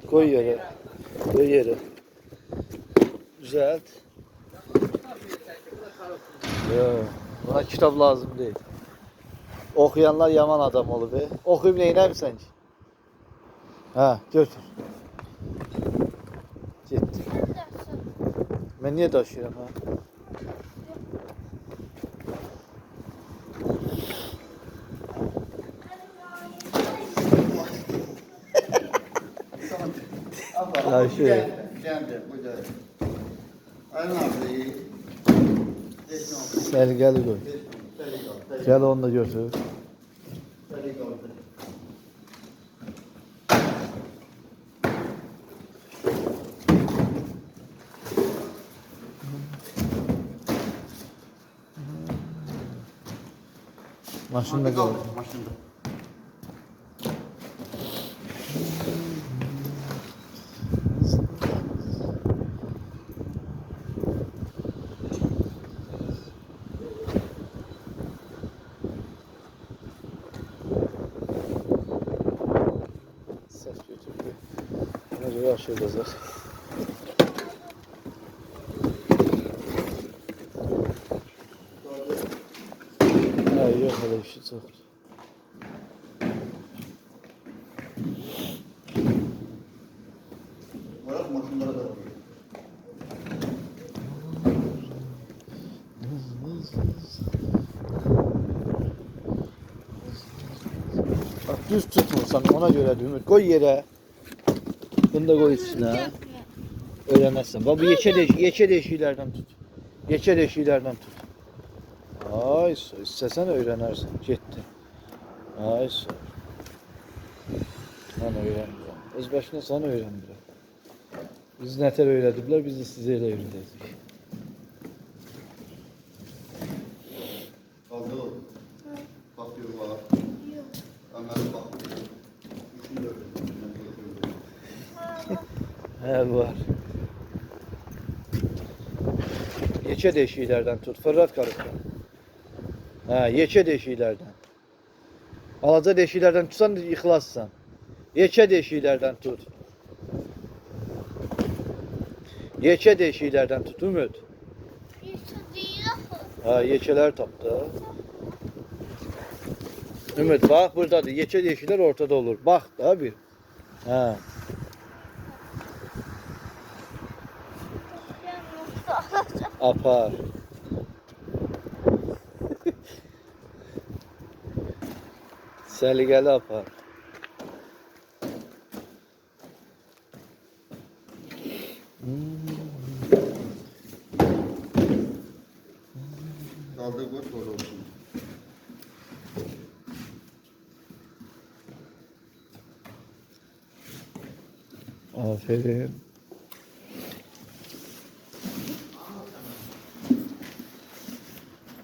Koy yere. Koy yere. Düzelt. Yo, buna kitap lazım değil. Okuyanlar yaman adam olur be. Okuyup neyine mi sence? Ha, götür. Gitti. Ben niye taşıyorum ha? Ha şey. Sen gel koy. Gel onu da götür. Maşında koy. Maşında. Ses götürdü. Ona göre aşağı yazar. Ha yok öyle bir şey çok. Bırak maşınlara da bakıyor. Bak düz tutmursan ona göre Ümit koy yere. Bunu da koy içine. Öğrenmezsen. Bak bu yeçe deşilerden tut. Yeçe deşilerden tut. Ay istesen öğrenersin. Gitti. Ay Lan öğren. Öz başına sana öğrendiler. Biz neter öğrettiler, biz de size öyle öğrettik. Kaldı o. Bakıyor var. Ömer bakıyor. Üçüncü He var. Yeçe deşilerden tut. Fırlat karıktan. Ha, yeçe deşilerden. Alaca deşilerden tutsan yıkılassan. Yeçe deşilerden tut. Yeçe deşilerden tut Ümit. Ha, yeçeler taptı. Ümit bak buradadır. Yeçe deşiler ortada olur. Bak da bir. Ha. Apar. Səliqəli apar. Kaldı bu doğru olsun. Aferin.